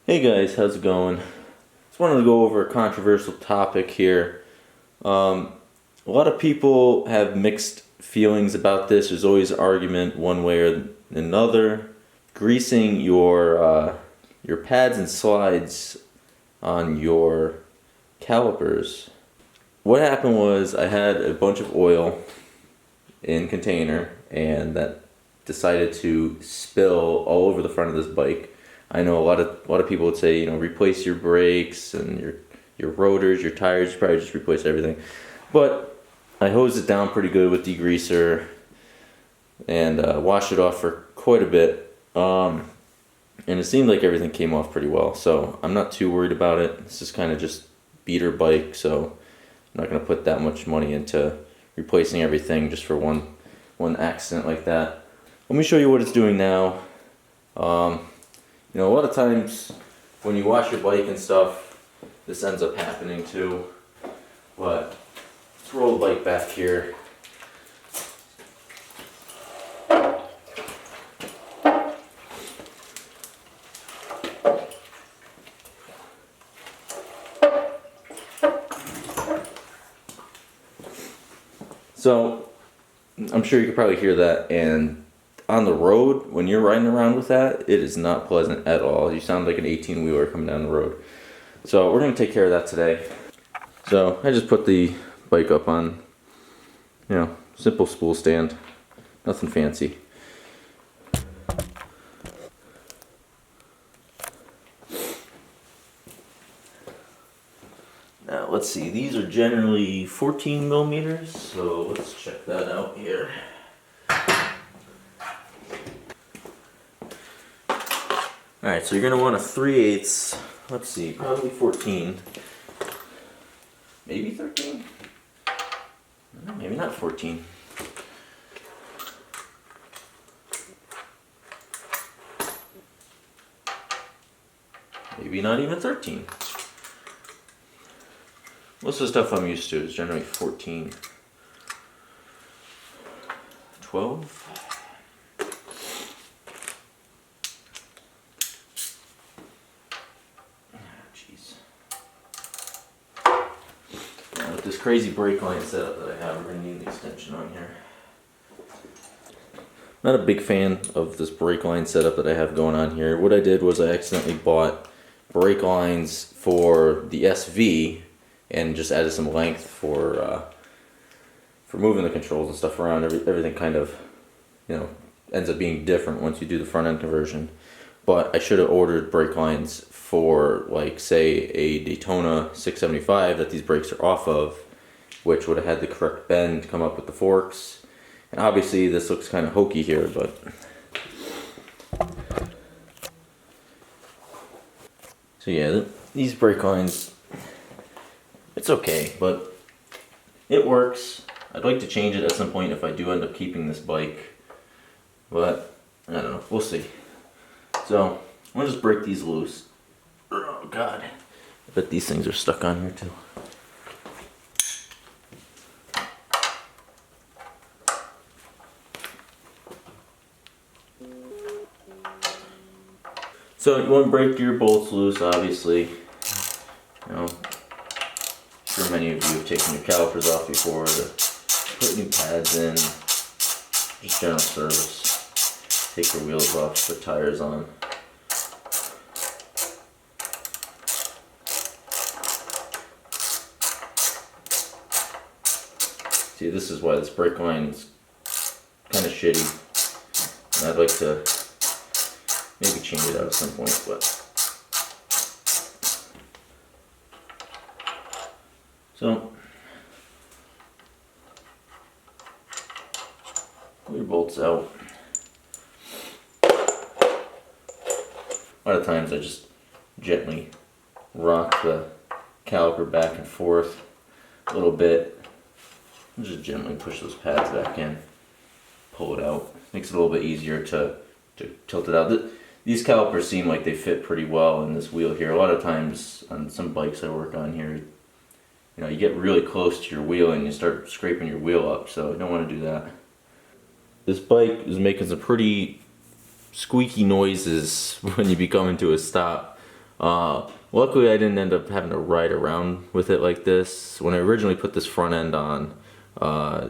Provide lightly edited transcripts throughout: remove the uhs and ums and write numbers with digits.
Hey guys, how's it going? Just wanted to go over a controversial topic here. A lot of people have mixed feelings about this. There's always argument one way or another. Greasing your pads and slides on your calipers. What happened was I had a bunch of oil in container and that decided to spill all over the front of this bike. I know a lot of people would say, replace your brakes and your rotors, your tires, you probably just replace everything. But I hosed it down pretty good with degreaser and washed it off for quite a bit. And it seemed like everything came off pretty well. So I'm not too worried about it. It's just kind of just beater bike, so I'm not going to put that much money into replacing everything just for one accident like that. Let me show you what it's doing now. A lot of times when you wash your bike and stuff, this ends up happening too. But let's roll the bike back here. So I'm sure you could probably hear that, and on the road, when you're riding around with that, it is not pleasant at all. You sound like an 18-wheeler coming down the road. So we're going to take care of that today. So I just put the bike up on, simple spool stand. Nothing fancy. Now let's see, these are generally 14 millimeters, so let's check that out here. Alright, so you're going to want a 3/8, let's see, probably 14, maybe 13? No, maybe not 14. Maybe not even 13. Most of the stuff I'm used to is generally 14. 12? This crazy brake line setup that I have, we're going to need an extension on here. Not a big fan of this brake line setup that I have going on here. What I did was I accidentally bought brake lines for the SV and just added some length for moving the controls and stuff around. Everything kind of, ends up being different once you do the front end conversion. But I should have ordered brake lines for, like, say, a Daytona 675 that these brakes are off of, which would have had the correct bend to come up with the forks. And obviously this looks kind of hokey here, but so yeah, these brake lines, it's okay, but it works. I'd like to change it at some point if I do end up keeping this bike, but I don't know, we'll see. So I'm gonna just break these loose. Oh god, I bet these things are stuck on here too. So you want to break your bolts loose, obviously. I'm sure many of you have taken your calipers off before to put new pads in, just general service. Take your wheels off, put tires on. See, this is why this brake line is kind of shitty. And I'd like to maybe change it out at some point, but so pull your bolts out. A lot of times I just gently rock the caliper back and forth a little bit. Just gently push those pads back in, pull it out. Makes it a little bit easier to tilt it out. These calipers seem like they fit pretty well in this wheel here. A lot of times on some bikes I work on here, you get really close to your wheel and you start scraping your wheel up, so you don't want to do that. This bike is making some pretty squeaky noises when you be coming to a stop. Luckily I didn't end up having to ride around with it like this. When I originally put this front end on,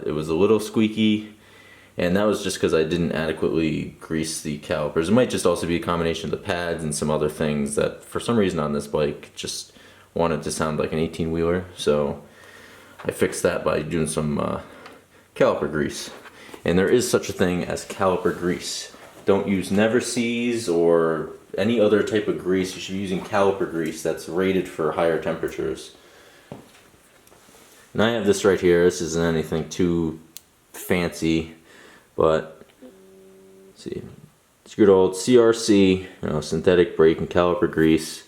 it was a little squeaky, and that was just because I didn't adequately grease the calipers. It might just also be a combination of the pads and some other things that for some reason on this bike just wanted to sound like an 18-wheeler. So I fixed that by doing some caliper grease. And there is such a thing as caliper grease. Don't use Never Seas or any other type of grease. You should be using caliper grease that's rated for higher temperatures. And I have this right here. This isn't anything too fancy, but let's see, it's good old CRC, synthetic brake and caliper grease.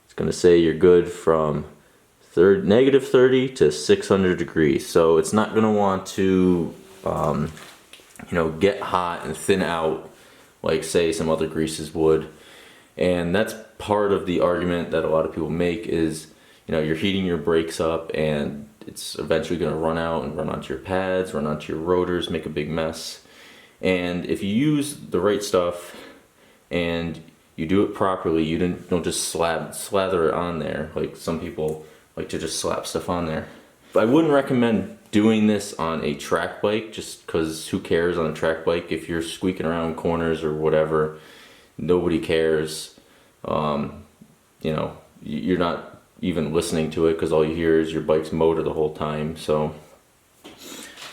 It's going to say you're good from negative 30 to 600 degrees. So it's not going to want to get hot and thin out like say some other greases would. And that's part of the argument that a lot of people make is, you're heating your brakes up and it's eventually going to run out and run onto your pads, run onto your rotors, make a big mess. And if you use the right stuff and you do it properly, you don't just slather it on there like some people like to just slap stuff on there. I wouldn't recommend doing this on a track bike just because who cares on a track bike if you're squeaking around corners or whatever. Nobody cares. You're not even listening to it because all you hear is your bike's motor the whole time. So,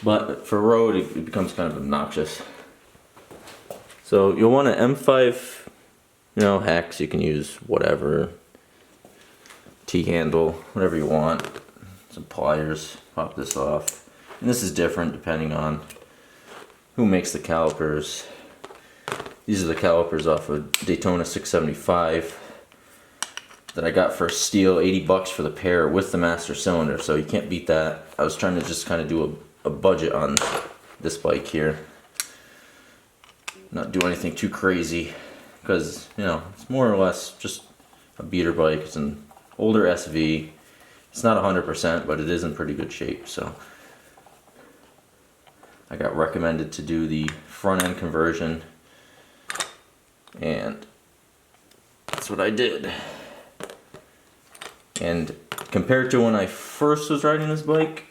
but for road it becomes kind of obnoxious. So you'll want an M5, hex. You can use whatever, T-handle, whatever you want. Some pliers, pop this off. And this is different depending on who makes the calipers. These are the calipers off of Daytona 675 that I got for steel, 80 bucks for the pair with the master cylinder, so you can't beat that. I was trying to just kind of do a budget on this bike here. Not do anything too crazy because, it's more or less just a beater bike. It's an older SV. It's not 100%, but it is in pretty good shape, so I got recommended to do the front end conversion, and that's what I did. And compared to when I first was riding this bike,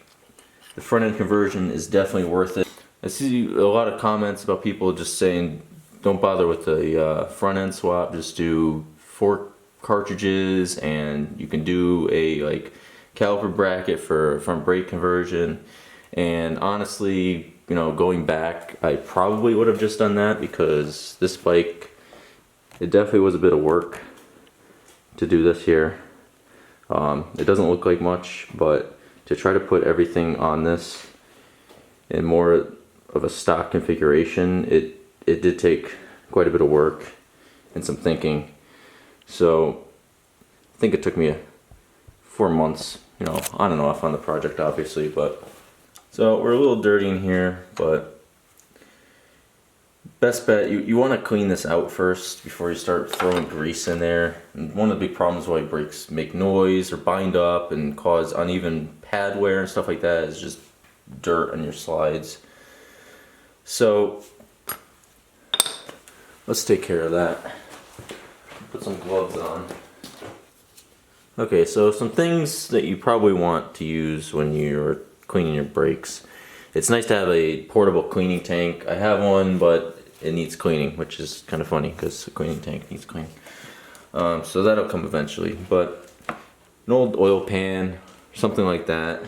the front end conversion is definitely worth it. I see a lot of comments about people just saying don't bother with the front end swap, just do 4 cartridges and you can do a caliper bracket for front brake conversion. And honestly, going back, I probably would have just done that because this bike, it definitely was a bit of work to do this here. It doesn't look like much, but to try to put everything on this in more of a stock configuration, it did take quite a bit of work and some thinking. So I think it took me 4 months, on and off on the project obviously, but so we're a little dirty in here, but best bet, you want to clean this out first before you start throwing grease in there. And one of the big problems why brakes make noise or bind up and cause uneven pad wear and stuff like that is just dirt on your slides. So let's take care of that. Put some gloves on. Okay, so some things that you probably want to use when you're cleaning your brakes. It's nice to have a portable cleaning tank. I have one, but it needs cleaning, which is kind of funny because the cleaning tank needs cleaning. So that'll come eventually. But an old oil pan, something like that.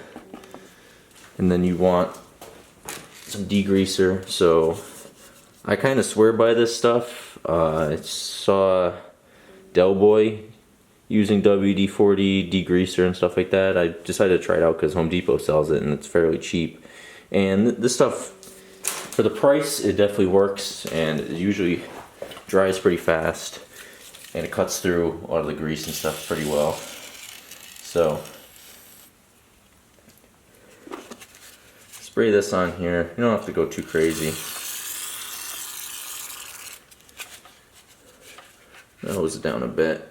And then you want some degreaser. So I kind of swear by this stuff. I saw Del Boy using WD-40 degreaser and stuff like that. I decided to try it out because Home Depot sells it and it's fairly cheap. And this stuff, for the price, it definitely works, and it usually dries pretty fast, and it cuts through a lot of the grease and stuff pretty well. So spray this on here. You don't have to go too crazy. Hose it down a bit.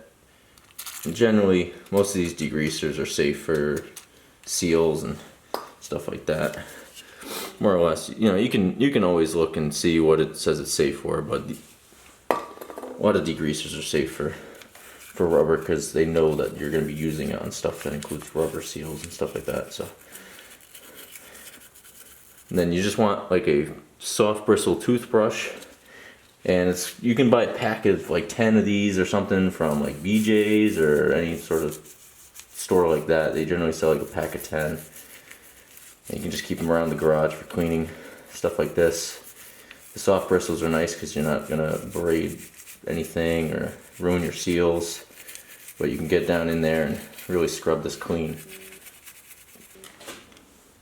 And generally, most of these degreasers are safe for seals and stuff like that. More or less, you can always look and see what it says it's safe for, but a lot of degreasers are safe for for rubber because they know that you're going to be using it on stuff that includes rubber seals and stuff like that. So, and then you just want like a soft bristle toothbrush, and you can buy a pack of like 10 of these or something from like BJ's or any sort of store like that. They generally sell like a pack of 10, and you can just keep them around the garage for cleaning stuff like this. The soft bristles are nice because you're not gonna braid anything or ruin your seals, but you can get down in there and really scrub this clean.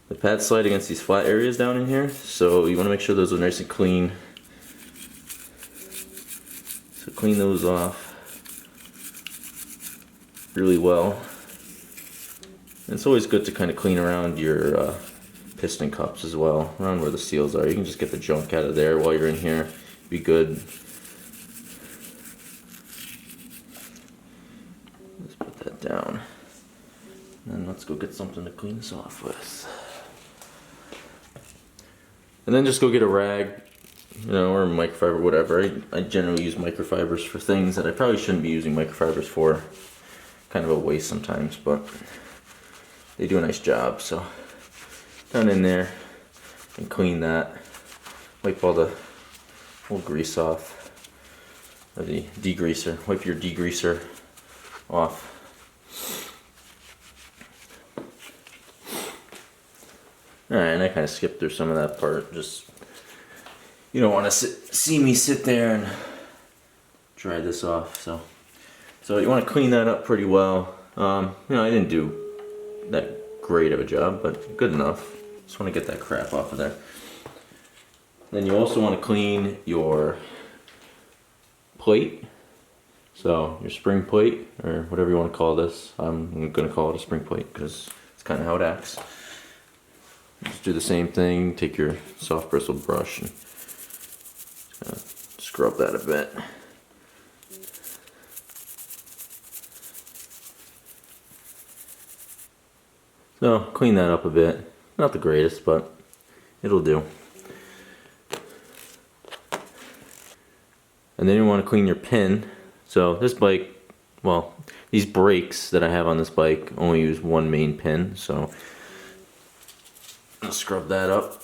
The pads slide against these flat areas down in here, so you want to make sure those are nice and clean. So clean those off really well. And it's always good to kind of clean around your piston cups as well, around where the seals are. You can just get the junk out of there while you're in here. Be good. Let's put that down. And let's go get something to clean this off with. And then just go get a rag, or a microfiber, whatever. I generally use microfibers for things that I probably shouldn't be using microfibers for. Kind of a waste sometimes, but they do a nice job. So down in there and clean that. Wipe all the old grease off, or the degreaser. Wipe your degreaser off. Alright, and I kind of skipped through some of that part. Just, you don't want to see me sit there and dry this off. So you want to clean that up pretty well. I didn't do that great of a job, but good enough. Just want to get that crap off of there. Then you also want to clean your plate. So your spring plate, or whatever you want to call this. I'm going to call it a spring plate because it's kind of how it acts. Just do the same thing. Take your soft bristle brush and scrub that a bit. So clean that up a bit. Not the greatest, but it'll do. And then you want to clean your pin. So this bike, well, these brakes that I have on this bike only use one main pin, so I'll scrub that up.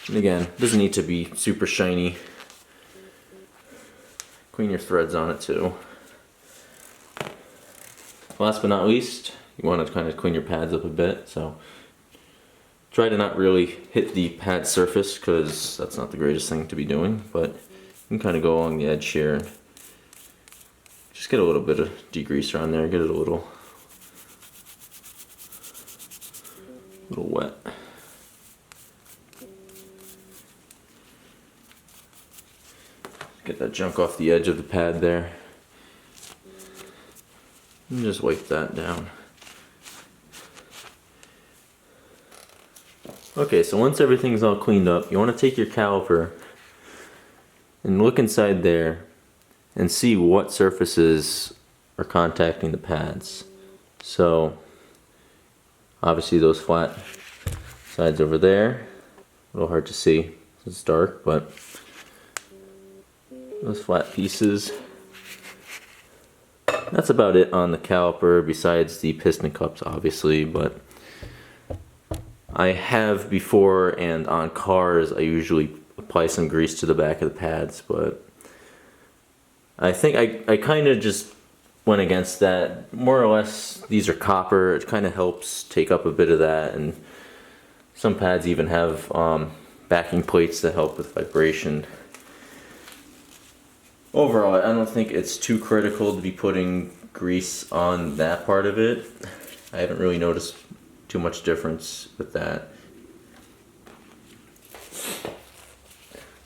And again, it doesn't need to be super shiny. Clean your threads on it too. Last but not least, you want to kind of clean your pads up a bit. So try to not really hit the pad surface because that's not the greatest thing to be doing, but you can kind of go along the edge here and just get a little bit of degreaser on there, get it a little wet. Get that junk off the edge of the pad there. And just wipe that down. Okay, so once everything's all cleaned up, you want to take your caliper and look inside there and see what surfaces are contacting the pads. So obviously those flat sides over there, a little hard to see, it's dark, but those flat pieces. That's about it on the caliper besides the piston cups obviously, but I have before, and on cars I usually apply some grease to the back of the pads, but I think I kind of just went against that. More or less these are copper, it kind of helps take up a bit of that, and some pads even have backing plates that help with vibration. Overall, I don't think it's too critical to be putting grease on that part of it. I haven't really noticed too much difference with that.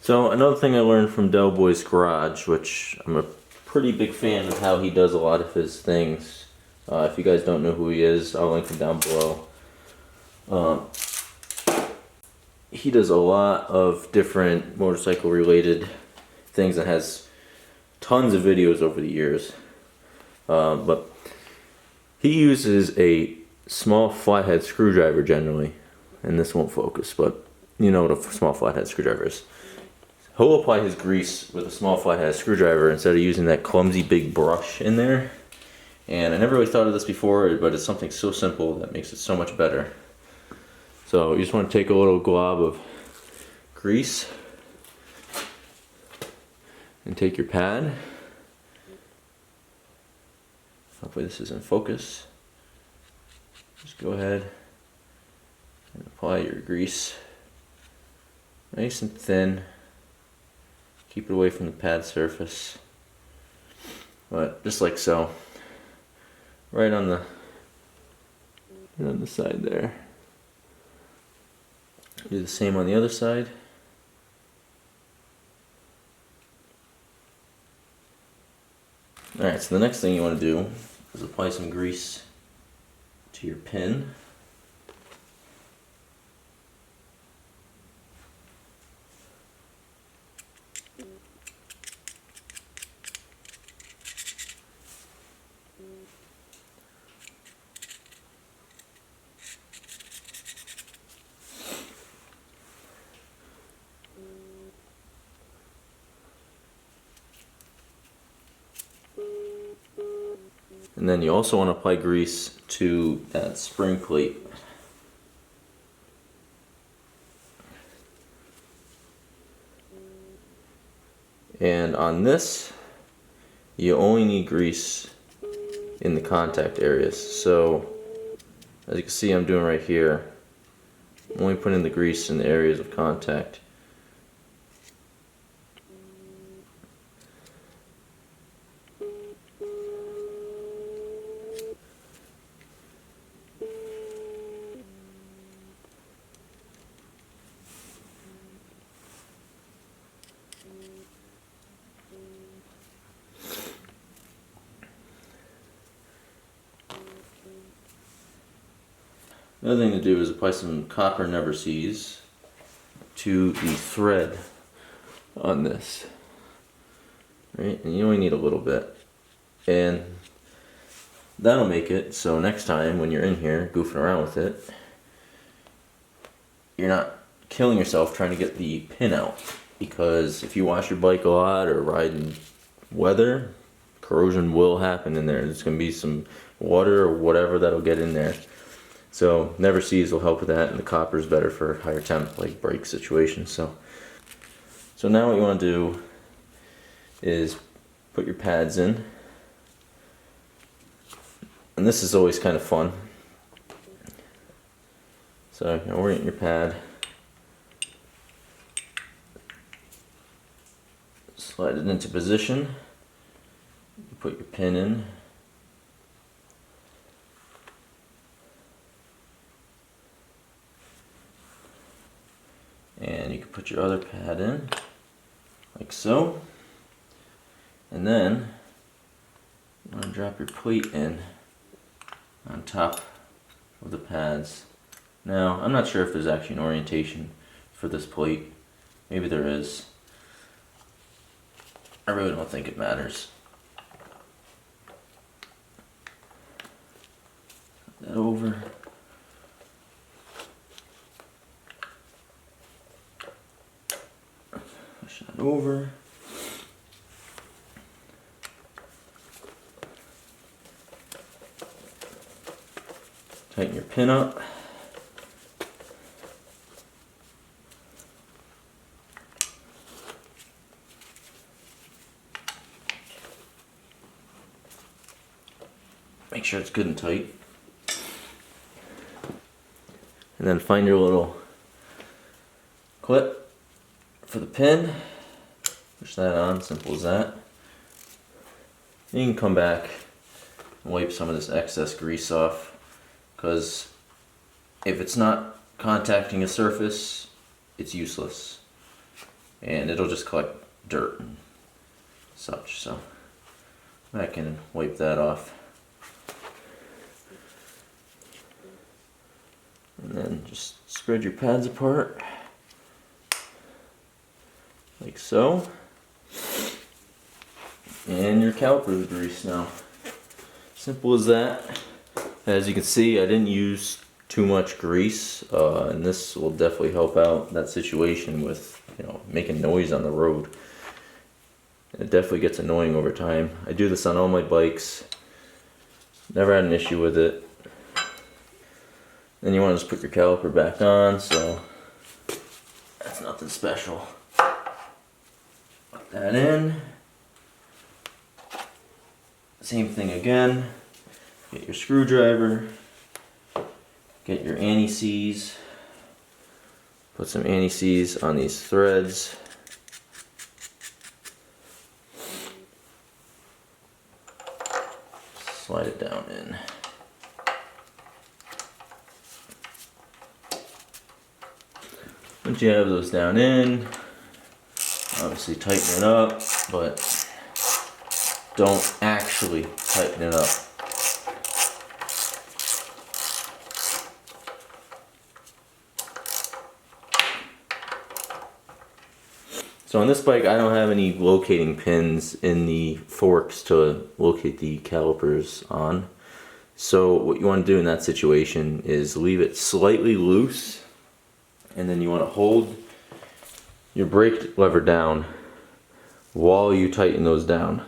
So another thing I learned from Del Boy's Garage, which I'm a pretty big fan of how he does a lot of his things. If you guys don't know who he is, I'll link him down below. He does a lot of different motorcycle related things and has tons of videos over the years, but he uses a small flathead screwdriver generally, and this won't focus, but you know what a small flathead screwdriver is. He'll apply his grease with a small flathead screwdriver instead of using that clumsy big brush in there. And I never really thought of this before, but it's something so simple that makes it so much better. So you just want to take a little glob of grease and take your pad. Hopefully this is in focus. Just go ahead and apply your grease nice and thin. Keep it away from the pad surface, but just like so, right on the side there. Do the same on the other side. Alright, so the next thing you want to do is apply some grease to your pin. And then you also want to apply grease to that spring plate. And on this, you only need grease in the contact areas. So, as you can see, I'm doing right here. I'm only putting the grease in the areas of contact. Another thing to do is apply some copper never seize to the thread on this. Right? And you only need a little bit. And that'll make it so next time when you're in here goofing around with it, you're not killing yourself trying to get the pin out. Because if you wash your bike a lot or ride in weather, corrosion will happen in there. There's going to be some water or whatever that'll get in there. So never seize will help with that, and the copper is better for higher temp, like brake situations. So now what you want to do is put your pads in, and this is always kind of fun. So you orient your pad, slide it into position, you put your pin in. And you can put your other pad in, like so. And then you want to drop your plate in on top of the pads. Now, I'm not sure if there's actually an orientation for this plate. Maybe there is. I really don't think it matters. Put that over. Push that over. Tighten your pin up. Make sure it's good and tight. And then find your little clip for the pin. Push that on, simple as that. And you can come back and wipe some of this excess grease off, because if it's not contacting a surface, it's useless. And it'll just collect dirt and such. So back in and wipe that off. And then just spread your pads apart, like so. And your caliper is greased now. Simple as that. As you can see, I didn't use too much grease, and this will definitely help out that situation with, you know, making noise on the road. It definitely gets annoying over time. I do this on all my bikes. Never had an issue with it. Then you want to just put your caliper back on, so that's nothing special. Put that in. Same thing again. Get your screwdriver. Get your anti-seize. Put some anti-seize on these threads. Slide it down in. Once you have those down in, obviously tighten it up, but don't actually tighten it up. So on this bike, I don't have any locating pins in the forks to locate the calipers on. So what you want to do in that situation is leave it slightly loose, and then you want to hold your brake lever down while you tighten those down.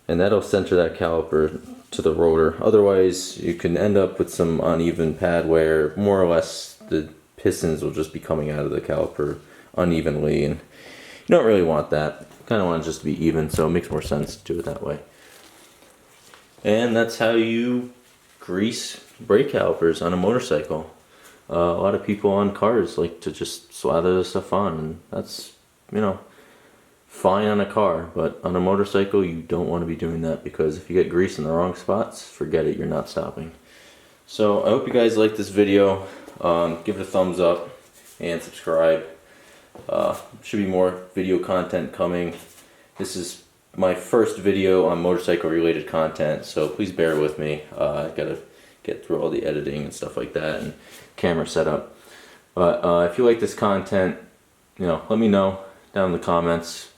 And that'll center that caliper to the rotor. Otherwise, you can end up with some uneven pad wear. More or less, the pistons will just be coming out of the caliper unevenly, and you don't really want that. You kind of want it just to be even, so it makes more sense to do it that way. And that's how you grease brake calipers on a motorcycle. A lot of people on cars like to just slather this stuff on, and that's, you know, fine on a car, but on a motorcycle you don't want to be doing that, because if you get grease in the wrong spots, forget it, you're not stopping. So I hope you guys like this video. Give it a thumbs up and subscribe. Should be more video content coming. This is my first video on motorcycle related content, so please bear with me. I gotta get through all the editing and stuff like that, and camera setup. But if you like this content, you know, let me know down in the comments.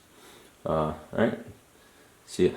Alright, see ya.